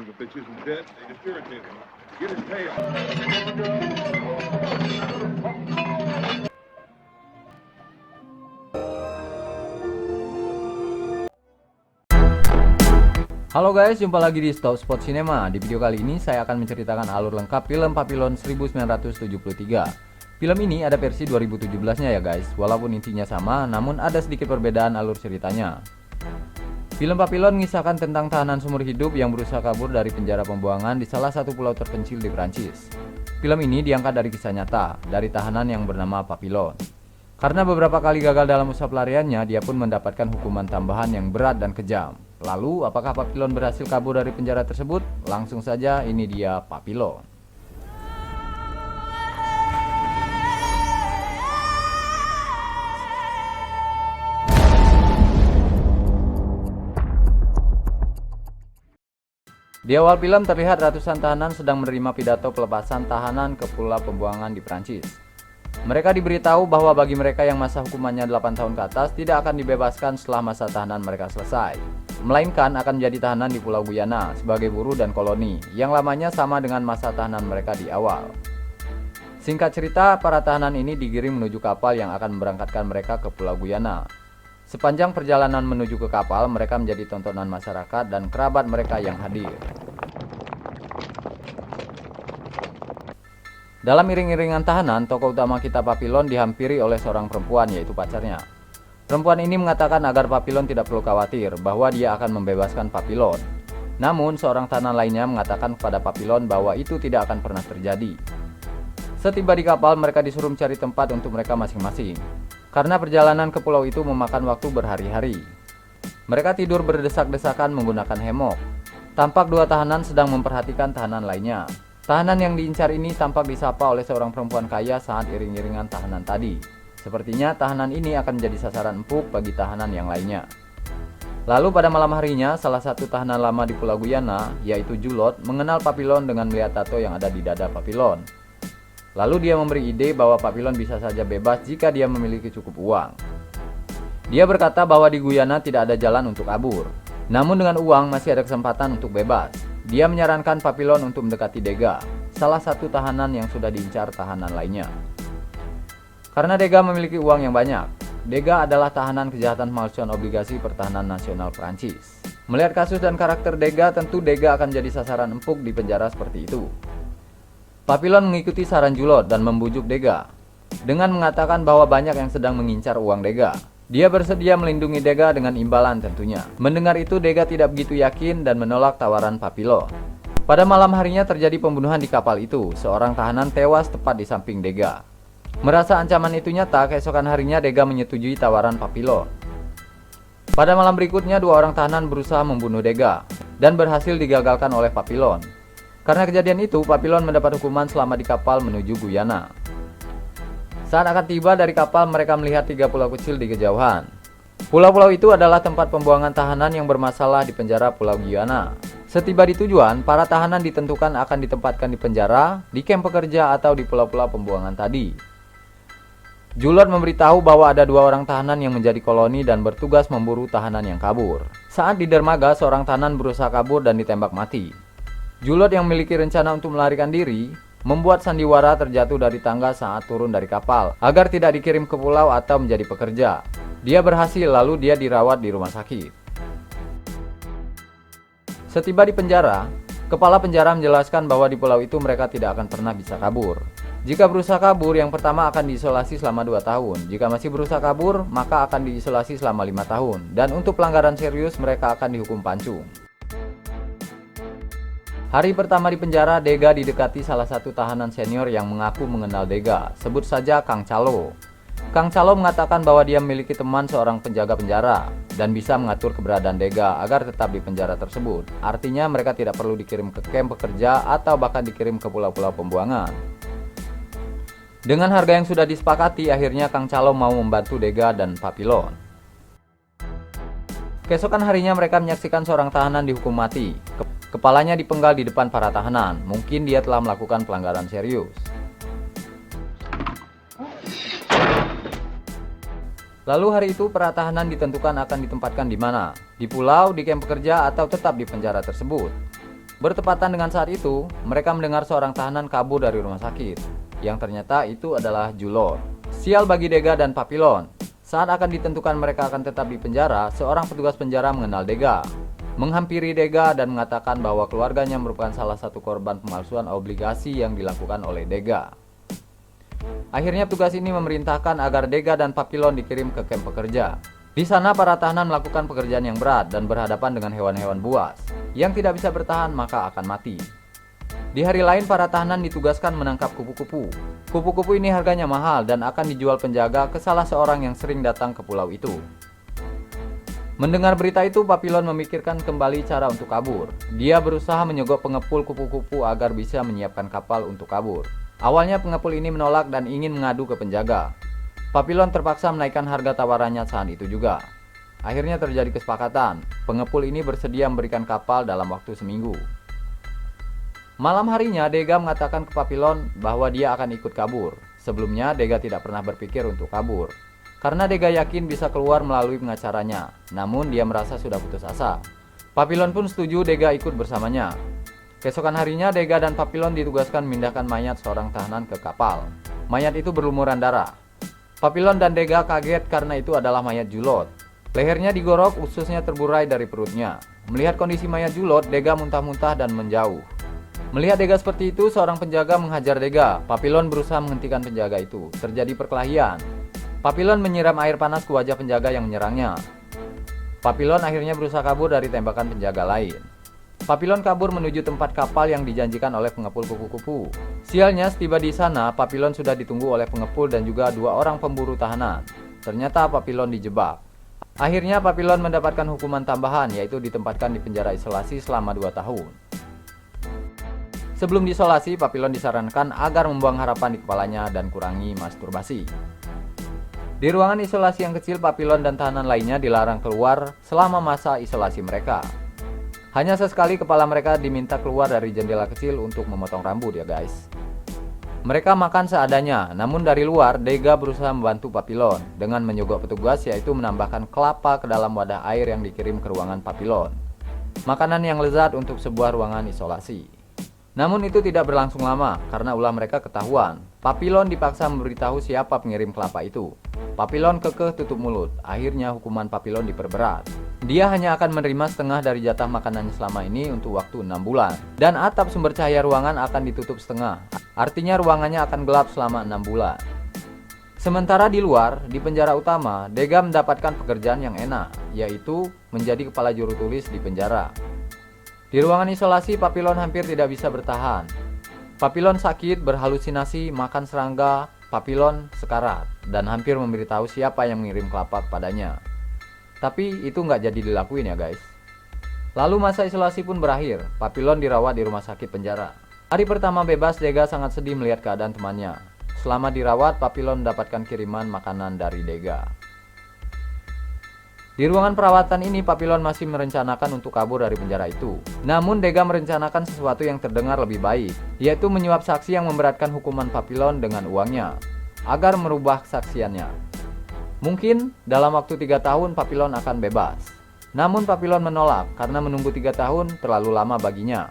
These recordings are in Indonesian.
him. If they choose him dead, they just irritate him. Get his tail. Halo guys, jumpa lagi di Stop Spot Cinema. Di video kali ini saya akan menceritakan alur lengkap film Papillon 1973. Film ini ada versi 2017-nya ya guys. Walaupun intinya sama, namun ada sedikit perbedaan alur ceritanya. Film Papillon mengisahkan tentang tahanan seumur hidup yang berusaha kabur dari penjara pembuangan di salah satu pulau terpencil di Prancis. Film ini diangkat dari kisah nyata dari tahanan yang bernama Papillon. Karena beberapa kali gagal dalam usaha pelariannya, dia pun mendapatkan hukuman tambahan yang berat dan kejam. Lalu, apakah Papillon berhasil kabur dari penjara tersebut? Langsung saja, ini dia Papillon. Di awal film terlihat ratusan tahanan sedang menerima pidato pelepasan tahanan ke pulau pembuangan di Prancis. Mereka diberitahu bahwa bagi mereka yang masa hukumannya 8 tahun ke atas tidak akan dibebaskan setelah masa tahanan mereka selesai, melainkan akan menjadi tahanan di Pulau Guyana sebagai buruh dan koloni yang lamanya sama dengan masa tahanan mereka di awal. Singkat cerita, para tahanan ini digiring menuju kapal yang akan memberangkatkan mereka ke Pulau Guyana. Sepanjang perjalanan menuju ke kapal, mereka menjadi tontonan masyarakat dan kerabat mereka yang hadir. Dalam iring-iringan tahanan, tokoh utama kita Papillon dihampiri oleh seorang perempuan, yaitu pacarnya. Perempuan ini mengatakan agar Papillon tidak perlu khawatir bahwa dia akan membebaskan Papillon. Namun, seorang tahanan lainnya mengatakan kepada Papillon bahwa itu tidak akan pernah terjadi. Setiba di kapal, mereka disuruh mencari tempat untuk mereka masing-masing. Karena perjalanan ke pulau itu memakan waktu berhari-hari. Mereka tidur berdesak-desakan menggunakan hemok. Tampak dua tahanan sedang memperhatikan tahanan lainnya. Tahanan yang diincar ini tampak disapa oleh seorang perempuan kaya saat iring-iringan tahanan tadi. Sepertinya tahanan ini akan menjadi sasaran empuk bagi tahanan yang lainnya. Lalu pada malam harinya, salah satu tahanan lama di Pulau Guyana, yaitu Julot, mengenal Papillon dengan melihat tato yang ada di dada Papillon. Lalu dia memberi ide bahwa Papillon bisa saja bebas jika dia memiliki cukup uang. Dia berkata bahwa di Guyana tidak ada jalan untuk kabur. Namun dengan uang masih ada kesempatan untuk bebas. Dia menyarankan Papillon untuk mendekati Dega, salah satu tahanan yang sudah diincar tahanan lainnya. Karena Dega memiliki uang yang banyak, Dega adalah tahanan kejahatan pemalsuan obligasi pertahanan nasional Prancis. Melihat kasus dan karakter Dega, tentu Dega akan jadi sasaran empuk di penjara seperti itu. Papillon mengikuti saran Julot dan membujuk Dega dengan mengatakan bahwa banyak yang sedang mengincar uang Dega. Dia bersedia melindungi Dega dengan imbalan tentunya. Mendengar itu, Dega tidak begitu yakin dan menolak tawaran Papillon. Pada malam harinya terjadi pembunuhan di kapal itu. Seorang tahanan tewas tepat di samping Dega. Merasa ancaman itu nyata, keesokan harinya Dega menyetujui tawaran Papillon. Pada malam berikutnya, dua orang tahanan berusaha membunuh Dega dan berhasil digagalkan oleh Papillon. Karena kejadian itu, Papillon mendapat hukuman selama di kapal menuju Guyana. Saat akan tiba dari kapal, mereka melihat 3 pulau kecil di kejauhan. Pulau-pulau itu adalah tempat pembuangan tahanan yang bermasalah di penjara Pulau Guyana. Setiba di tujuan, para tahanan ditentukan akan ditempatkan di penjara, di kamp pekerja atau di pulau-pulau pembuangan tadi. Julot memberitahu bahwa ada 2 orang tahanan yang menjadi koloni dan bertugas memburu tahanan yang kabur. Saat di dermaga, seorang tahanan berusaha kabur dan ditembak mati. Julot yang memiliki rencana untuk melarikan diri, membuat sandiwara terjatuh dari tangga saat turun dari kapal agar tidak dikirim ke pulau atau menjadi pekerja. Dia berhasil, lalu dia dirawat di rumah sakit. Setiba di penjara, kepala penjara menjelaskan bahwa di pulau itu mereka tidak akan pernah bisa kabur. Jika berusaha kabur, yang pertama akan diisolasi selama 2 tahun. Jika masih berusaha kabur, maka akan diisolasi selama 5 tahun. Dan untuk pelanggaran serius, mereka akan dihukum pancung. Hari pertama di penjara, Dega didekati salah satu tahanan senior yang mengaku mengenal Dega. Sebut saja Kang Calo. Kang Calo mengatakan bahwa dia memiliki teman seorang penjaga penjara dan bisa mengatur keberadaan Dega agar tetap di penjara tersebut. Artinya mereka tidak perlu dikirim ke kamp pekerja atau bahkan dikirim ke pulau-pulau pembuangan. Dengan harga yang sudah disepakati, akhirnya Kang Calo mau membantu Dega dan Papillon. Keesokan harinya mereka menyaksikan seorang tahanan dihukum mati. Kepalanya dipenggal di depan para tahanan. Mungkin dia telah melakukan pelanggaran serius. Lalu hari itu para tahanan ditentukan akan ditempatkan di mana? Di pulau, di kamp pekerja, atau tetap di penjara tersebut? Bertepatan dengan saat itu, mereka mendengar seorang tahanan kabur dari rumah sakit, yang ternyata itu adalah Julot. Sial bagi Dega dan Papillon. Saat akan ditentukan mereka akan tetap di penjara, seorang petugas penjara mengenal Dega, menghampiri Dega dan mengatakan bahwa keluarganya merupakan salah satu korban pemalsuan obligasi yang dilakukan oleh Dega. Akhirnya petugas ini memerintahkan agar Dega dan Papillon dikirim ke kamp pekerja. Di sana para tahanan melakukan pekerjaan yang berat dan berhadapan dengan hewan-hewan buas. Yang tidak bisa bertahan maka akan mati. Di hari lain para tahanan ditugaskan menangkap kupu-kupu. Kupu-kupu ini harganya mahal dan akan dijual penjaga ke salah seorang yang sering datang ke pulau itu. Mendengar berita itu, Papillon memikirkan kembali cara untuk kabur. Dia berusaha menyogok pengepul kupu-kupu agar bisa menyiapkan kapal untuk kabur. Awalnya pengepul ini menolak dan ingin mengadu ke penjaga. Papillon terpaksa menaikkan harga tawarannya saat itu juga. Akhirnya terjadi kesepakatan. Pengepul ini bersedia memberikan kapal dalam waktu seminggu. Malam harinya, Dega mengatakan ke Papillon bahwa dia akan ikut kabur. Sebelumnya, Dega tidak pernah berpikir untuk kabur, karena Dega yakin bisa keluar melalui pengacaranya. Namun dia merasa sudah putus asa. Papillon pun setuju Dega ikut bersamanya. Keesokan harinya Dega dan Papillon ditugaskan memindahkan mayat seorang tahanan ke kapal. Mayat itu berlumuran darah. Papillon dan Dega kaget karena itu adalah mayat Julot. Lehernya digorok, ususnya terburai dari perutnya. Melihat kondisi mayat Julot, Dega muntah-muntah dan menjauh. Melihat Dega seperti itu, seorang penjaga menghajar Dega. Papillon berusaha menghentikan penjaga itu. Terjadi perkelahian. Papillon menyiram air panas ke wajah penjaga yang menyerangnya. Papillon akhirnya berusaha kabur dari tembakan penjaga lain. Papillon kabur menuju tempat kapal yang dijanjikan oleh pengepul kupu-kupu. Sialnya, setiba di sana, Papillon sudah ditunggu oleh pengepul dan juga 2 orang pemburu tahanan. Ternyata Papillon dijebak. Akhirnya Papillon mendapatkan hukuman tambahan, yaitu ditempatkan di penjara isolasi selama 2 tahun. Sebelum diisolasi, Papillon disarankan agar membuang harapan di kepalanya dan kurangi masturbasi. Di ruangan isolasi yang kecil, Papillon dan tahanan lainnya dilarang keluar selama masa isolasi mereka. Hanya sesekali kepala mereka diminta keluar dari jendela kecil untuk memotong rambut ya guys. Mereka makan seadanya, namun dari luar Dega berusaha membantu Papillon dengan menyogok petugas, yaitu menambahkan kelapa ke dalam wadah air yang dikirim ke ruangan Papillon. Makanan yang lezat untuk sebuah ruangan isolasi. Namun itu tidak berlangsung lama karena ulah mereka ketahuan. Papillon dipaksa memberitahu siapa pengirim kelapa itu. Papillon kekeh tutup mulut. Akhirnya hukuman Papillon diperberat. Dia hanya akan menerima setengah dari jatah makanannya selama ini untuk waktu 6 bulan. Dan atap sumber cahaya ruangan akan ditutup setengah. Artinya ruangannya akan gelap selama 6 bulan. Sementara di luar, di penjara utama, Dega mendapatkan pekerjaan yang enak, yaitu menjadi kepala juru tulis di penjara. Di ruangan isolasi, Papillon hampir tidak bisa bertahan. Papillon sakit, berhalusinasi, makan serangga. Papillon sekarat dan hampir memberitahu siapa yang mengirim kelapa kepadanya. Tapi itu nggak jadi dilakuin ya guys. Lalu masa isolasi pun berakhir. Papillon dirawat di rumah sakit penjara. Hari pertama bebas, Dega sangat sedih melihat keadaan temannya. Selama dirawat, Papillon mendapatkan kiriman makanan dari Dega. Di ruangan perawatan ini, Papillon masih merencanakan untuk kabur dari penjara itu. Namun Dega merencanakan sesuatu yang terdengar lebih baik, yaitu menyuap saksi yang memberatkan hukuman Papillon dengan uangnya, agar merubah kesaksiannya. Mungkin dalam waktu 3 tahun Papillon akan bebas. Namun Papillon menolak karena menunggu 3 tahun terlalu lama baginya.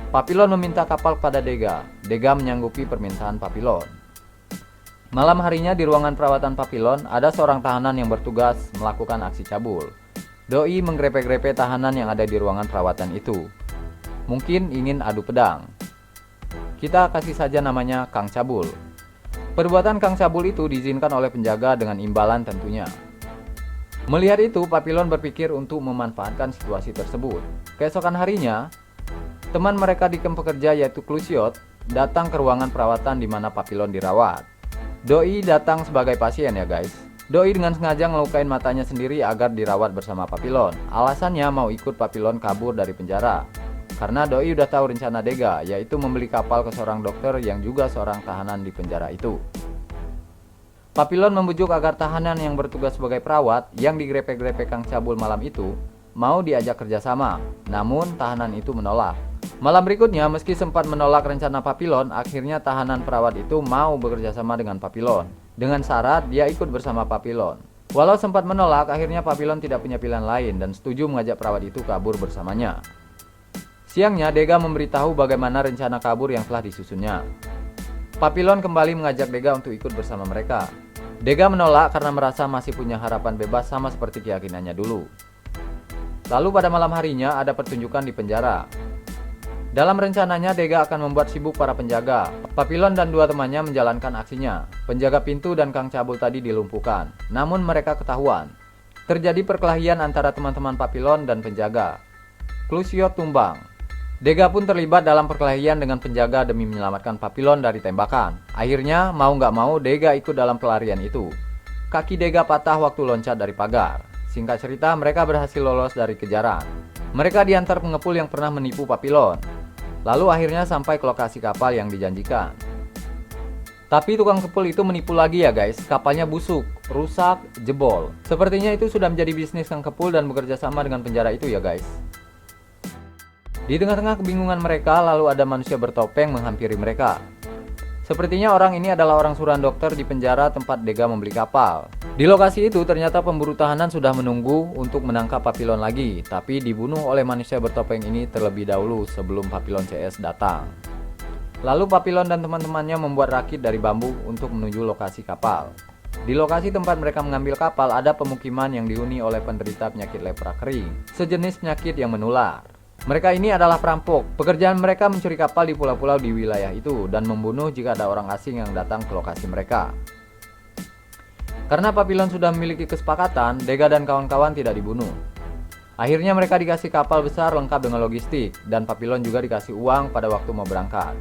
Papillon meminta kapal kepada Dega. Dega menyanggupi permintaan Papillon. Malam harinya di ruangan perawatan Papillon, ada seorang tahanan yang bertugas melakukan aksi cabul. Doi menggrepe-grepe tahanan yang ada di ruangan perawatan itu. Mungkin ingin adu pedang. Kita kasih saja namanya Kang Cabul. Perbuatan Kang Cabul itu diizinkan oleh penjaga dengan imbalan tentunya. Melihat itu, Papillon berpikir untuk memanfaatkan situasi tersebut. Keesokan harinya, teman mereka di kamp pekerja yaitu Clusiot datang ke ruangan perawatan di mana Papillon dirawat. Doi datang sebagai pasien ya guys. Doi dengan sengaja ngelukain matanya sendiri agar dirawat bersama Papillon. Alasannya mau ikut Papillon kabur dari penjara. Karena Doi udah tahu rencana Dega, yaitu membeli kapal ke seorang dokter yang juga seorang tahanan di penjara itu. Papillon membujuk agar tahanan yang bertugas sebagai perawat yang digrepe-grepe Kang Cabul malam itu mau diajak kerjasama. Namun tahanan itu menolak. Malam berikutnya, meski sempat menolak rencana Papillon, akhirnya tahanan perawat itu mau bekerja sama dengan Papillon. Dengan syarat dia ikut bersama Papillon. Walau sempat menolak, akhirnya Papillon tidak punya pilihan lain dan setuju mengajak perawat itu kabur bersamanya. Siangnya, Dega memberitahu bagaimana rencana kabur yang telah disusunnya. Papillon kembali mengajak Dega untuk ikut bersama mereka. Dega menolak karena merasa masih punya harapan bebas sama seperti keyakinannya dulu. Lalu pada malam harinya ada pertunjukan di penjara. Dalam rencananya, Dega akan membuat sibuk para penjaga. Papillon dan dua temannya menjalankan aksinya. Penjaga pintu dan Kang Cabul tadi dilumpuhkan, namun mereka ketahuan. Terjadi perkelahian antara teman-teman Papillon dan penjaga. Clusio tumbang. Dega pun terlibat dalam perkelahian dengan penjaga demi menyelamatkan Papillon dari tembakan. Akhirnya, mau nggak mau, Dega ikut dalam pelarian itu. Kaki Dega patah waktu loncat dari pagar. Singkat cerita, mereka berhasil lolos dari kejaran. Mereka diantar pengepul yang pernah menipu Papillon. Lalu akhirnya sampai ke lokasi kapal yang dijanjikan. Tapi tukang kepul itu menipu lagi ya guys. Kapalnya busuk, rusak, jebol. Sepertinya itu sudah menjadi bisnis Kang Kepul dan bekerja sama dengan penjara itu ya guys. Di tengah-tengah kebingungan mereka, lalu ada manusia bertopeng menghampiri mereka. Sepertinya orang ini adalah orang suruhan dokter di penjara tempat Dega membeli kapal. Di lokasi itu ternyata pemburu tahanan sudah menunggu untuk menangkap Papillon lagi, tapi dibunuh oleh manusia bertopeng ini terlebih dahulu sebelum Papillon CS datang. Lalu Papillon dan teman-temannya membuat rakit dari bambu untuk menuju lokasi kapal. Di lokasi tempat mereka mengambil kapal ada pemukiman yang dihuni oleh penderita penyakit lepra kering, sejenis penyakit yang menular. Mereka ini adalah perampok. Pekerjaan mereka mencuri kapal di pulau-pulau di wilayah itu dan membunuh jika ada orang asing yang datang ke lokasi mereka. Karena Papillon sudah memiliki kesepakatan, Dega dan kawan-kawan tidak dibunuh. Akhirnya mereka dikasih kapal besar lengkap dengan logistik, dan Papillon juga dikasih uang pada waktu mau berangkat.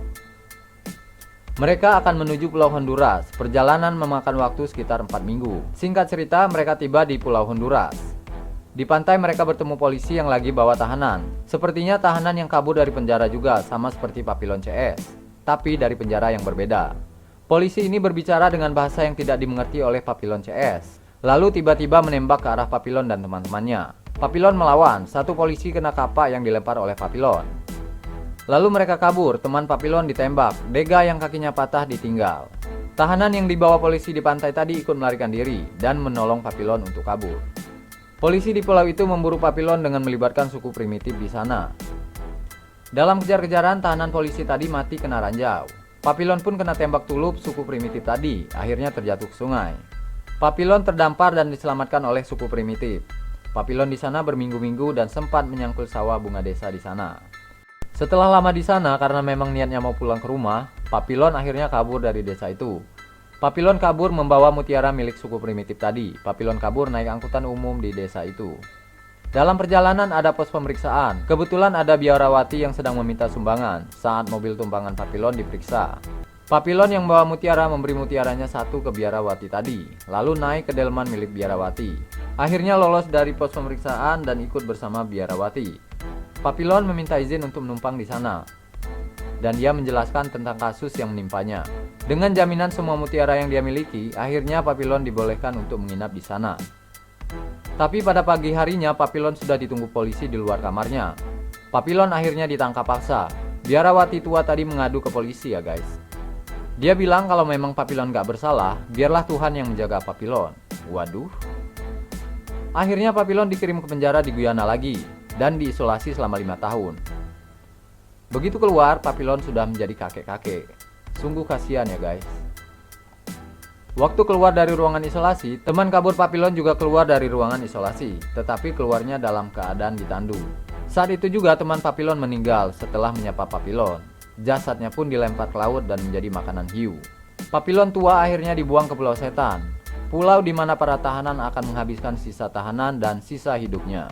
Mereka akan menuju Pulau Honduras. Perjalanan memakan waktu sekitar 4 minggu. Singkat cerita, mereka tiba di Pulau Honduras. Di pantai mereka bertemu polisi yang lagi bawa tahanan. Sepertinya tahanan yang kabur dari penjara juga, sama seperti Papillon CS, tapi dari penjara yang berbeda. Polisi ini berbicara dengan bahasa yang tidak dimengerti oleh Papillon CS. Lalu tiba-tiba menembak ke arah Papillon dan teman-temannya. Papillon melawan, satu polisi kena kapak yang dilempar oleh Papillon. Lalu mereka kabur, teman Papillon ditembak, Dega yang kakinya patah ditinggal. Tahanan yang dibawa polisi di pantai tadi ikut melarikan diri dan menolong Papillon untuk kabur. Polisi di pulau itu memburu Papillon dengan melibatkan suku primitif di sana. Dalam kejar-kejaran, tahanan polisi tadi mati kena ranjau. Papillon pun kena tembak tulup suku primitif tadi, akhirnya terjatuh ke sungai. Papillon terdampar dan diselamatkan oleh suku primitif. Papillon di sana berminggu-minggu dan sempat menyangkul sawah bunga desa di sana. Setelah lama di sana, karena memang niatnya mau pulang ke rumah, Papillon akhirnya kabur dari desa itu. Papillon kabur membawa mutiara milik suku primitif tadi. Papillon kabur naik angkutan umum di desa itu. Dalam perjalanan ada pos pemeriksaan. Kebetulan ada biarawati yang sedang meminta sumbangan saat mobil tumpangan Papillon diperiksa. Papillon yang membawa mutiara memberi mutiaranya satu ke biarawati tadi, lalu naik ke delman milik biarawati. Akhirnya lolos dari pos pemeriksaan dan ikut bersama biarawati. Papillon meminta izin untuk menumpang di sana, dan dia menjelaskan tentang kasus yang menimpanya. Dengan jaminan semua mutiara yang dia miliki, akhirnya Papillon dibolehkan untuk menginap di sana. Tapi pada pagi harinya, Papillon sudah ditunggu polisi di luar kamarnya. Papillon akhirnya ditangkap paksa. Biarawati tua tadi mengadu ke polisi ya guys. Dia bilang kalau memang Papillon gak bersalah, biarlah Tuhan yang menjaga Papillon. Waduh. Akhirnya Papillon dikirim ke penjara di Guyana lagi, dan diisolasi selama 5 tahun. Begitu keluar, Papillon sudah menjadi kakek-kakek. Sungguh kasihan ya guys. Waktu keluar dari ruangan isolasi, teman kabur Papillon juga keluar dari ruangan isolasi, tetapi keluarnya dalam keadaan ditandu. Saat itu juga teman Papillon meninggal setelah menyapa Papillon. Jasadnya pun dilempar ke laut dan menjadi makanan hiu. Papillon tua akhirnya dibuang ke Pulau Setan, pulau di mana para tahanan akan menghabiskan sisa tahanan dan sisa hidupnya.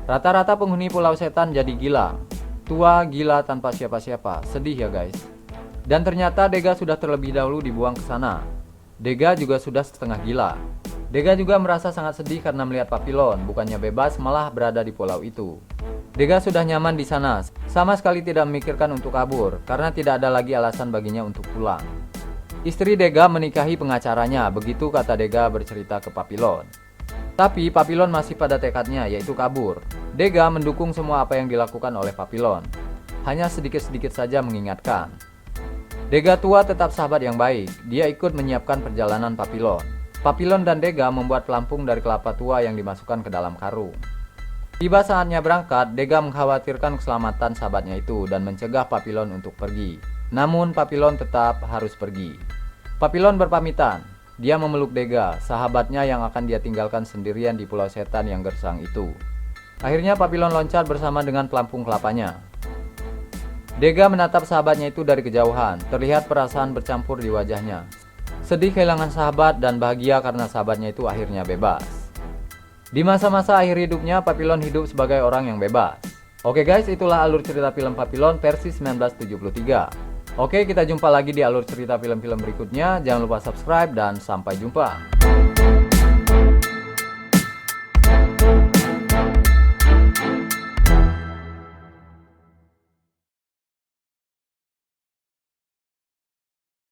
Rata-rata penghuni Pulau Setan jadi gila. Tua, gila tanpa siapa-siapa. Sedih ya guys. Dan ternyata Dega sudah terlebih dahulu dibuang ke sana. Dega juga sudah setengah gila. Dega juga merasa sangat sedih karena melihat Papillon bukannya bebas malah berada di pulau itu. Dega sudah nyaman di sana, sama sekali tidak memikirkan untuk kabur karena tidak ada lagi alasan baginya untuk pulang. Istri Dega menikahi pengacaranya, begitu kata Dega bercerita ke Papillon. Tapi Papillon masih pada tekadnya, yaitu kabur. Dega mendukung semua apa yang dilakukan oleh Papillon. Hanya sedikit-sedikit saja mengingatkan. Dega tua tetap sahabat yang baik. Dia ikut menyiapkan perjalanan Papillon. Papillon dan Dega membuat pelampung dari kelapa tua yang dimasukkan ke dalam karung. Tiba saatnya berangkat, Dega mengkhawatirkan keselamatan sahabatnya itu dan mencegah Papillon untuk pergi. Namun Papillon tetap harus pergi. Papillon berpamitan. Dia memeluk Dega, sahabatnya yang akan dia tinggalkan sendirian di pulau setan yang gersang itu. Akhirnya Papillon loncat bersama dengan pelampung kelapanya. Dega menatap sahabatnya itu dari kejauhan. Terlihat perasaan bercampur di wajahnya. Sedih kehilangan sahabat dan bahagia karena sahabatnya itu akhirnya bebas. Di masa-masa akhir hidupnya, Papillon hidup sebagai orang yang bebas. Oke guys, itulah alur cerita film Papillon versi 1973. Oke, kita jumpa lagi di alur cerita film-film berikutnya. Jangan lupa subscribe dan sampai jumpa.